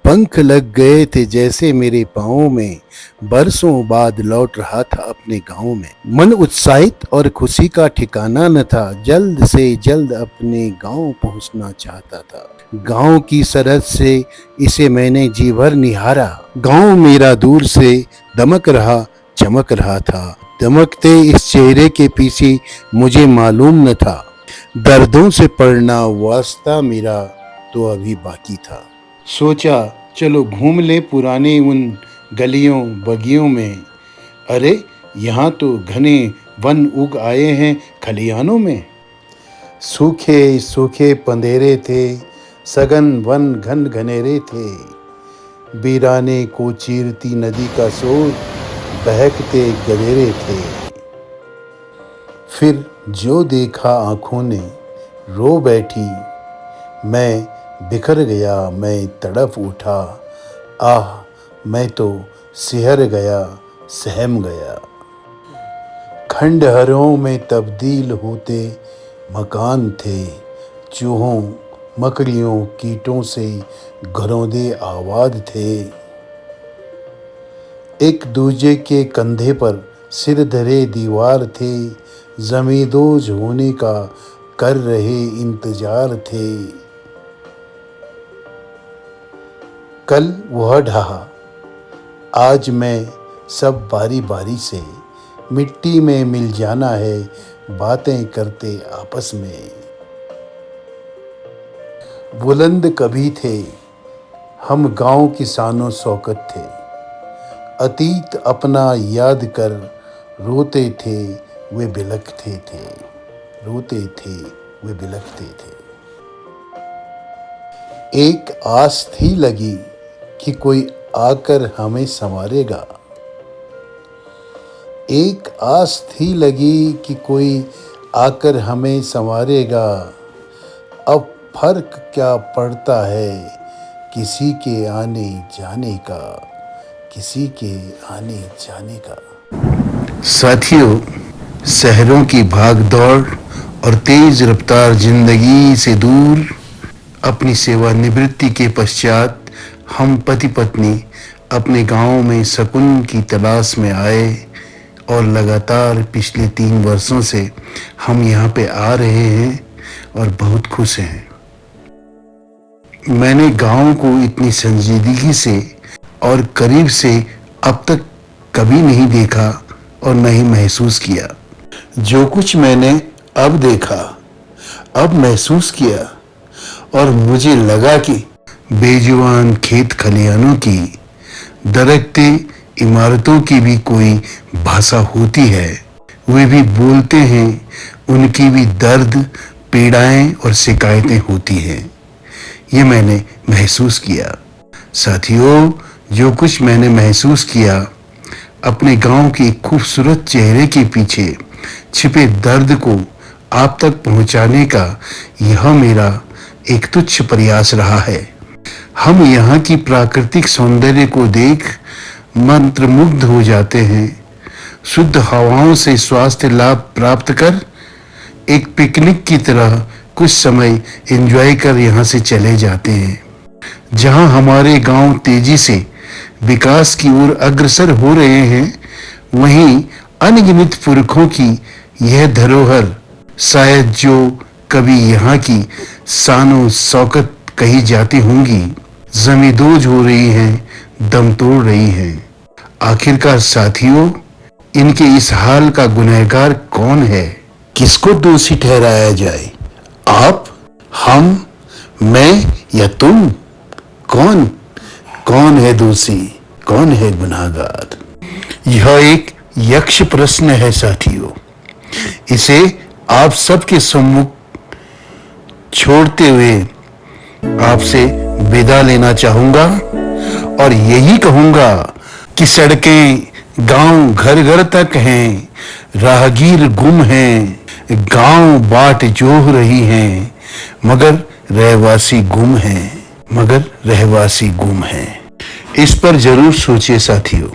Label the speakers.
Speaker 1: पंख लग गए थे जैसे मेरे पाँव में, बरसों बाद लौट रहा था अपने गांव में। मन उत्साहित और खुशी का ठिकाना न था, जल्द से जल्द अपने गांव पहुंचना चाहता था। गांव की सरहद से इसे मैंने जी भर निहारा। गांव मेरा दूर से दमक रहा, चमक रहा था। दमकते इस चेहरे के पीछे मुझे मालूम न था, दर्दों से पड़ना वास्ता मेरा तो अभी बाकी था। सोचा चलो घूम ले पुराने उन गलियों बगियों में। अरे यहाँ तो घने वन उग आए हैं खलियानों में। सूखे सूखे पंधेरे थे, सघन वन घन घनेरे थे। वीराने को चीरती नदी का शोर, बहकते गदेरे थे। फिर जो देखा आंखों ने रो बैठी, मैं बिखर गया, मैं तड़प उठा। आह मैं तो सिहर गया, सहम गया। खंडहरों में तब्दील होते मकान थे, चूहों मकड़ियों कीटों से घरौंदे आबाद थे। एक दूजे के कंधे पर सिर धरे दीवार थे, ज़मींदोज़ होने का कर रहे इंतजार थे। कल वह ढहा, आज मैं सब बारी बारी से मिट्टी में मिल जाना है, बातें करते आपस में। बुलंद कभी थे हम गांव की शानो शौकत थे, अतीत अपना याद कर रोते थे वे बिलखते थे, रोते थे वे बिलखते थे। एक आस थी लगी कि कोई आकर हमें संवारेगा। एक आस थी लगी कि कोई आकर हमें संवारेगा। अब फर्क क्या पड़ता है किसी के आने जाने का, किसी के आने जाने का। साथियों, शहरों की भागदौड़ और तेज रफ्तार जिंदगी से दूर अपनी सेवानिवृत्ति के पश्चात हम पति पत्नी अपने गांव में सुकून की तलाश में आए और लगातार पिछले 3 वर्षों से हम यहाँ पे आ रहे हैं और बहुत खुश हैं। मैंने गांव को इतनी संजीदगी से और करीब से अब तक कभी नहीं देखा और न ही महसूस किया। जो कुछ मैंने अब देखा, अब महसूस किया और मुझे लगा कि बेजुबान खेत खलियानों की, दरकते इमारतों की भी कोई भाषा होती है। वे भी बोलते हैं, उनकी भी दर्द, पीड़ाएं और शिकायतें होती हैं। ये मैंने महसूस किया। साथियों, जो कुछ मैंने महसूस किया, अपने गांव के खूबसूरत चेहरे के पीछे छिपे दर्द को आप तक पहुंचाने का यह मेरा एक तुच्छ प्रयास रहा है। हम यहाँ की प्राकृतिक सौंदर्य को देख मंत्रमुग्ध हो जाते हैं। शुद्ध हवाओं से स्वास्थ्य लाभ प्राप्त कर एक पिकनिक की तरह कुछ समय एंजॉय कर यहाँ से चले जाते हैं। जहाँ हमारे गांव तेजी से विकास की ओर अग्रसर हो रहे हैं, वहीं अनगिनत पुरखों की यह धरोहर, शायद जो कभी यहाँ की शानो शौकत कही जाती होंगी, ज़मींदोज़ हो रही हैं, दम तोड़ रही हैं। आखिरकार साथियों, इनके इस हाल का गुनहगार कौन है? किसको दोषी ठहराया जाए? आप, हम, मैं या तुम? कौन है दोषी, कौन है गुनहगार? यह एक यक्ष प्रश्न है साथियों। इसे आप सबके सम्मुख छोड़ते हुए आपसे विदा लेना चाहूंगा और यही कहूंगा कि सड़कें गांव घर घर तक हैं, राहगीर गुम हैं, गांव बाट जोह रही हैं, मगर रहवासी गुम हैं। इस पर जरूर सोचिए साथियों।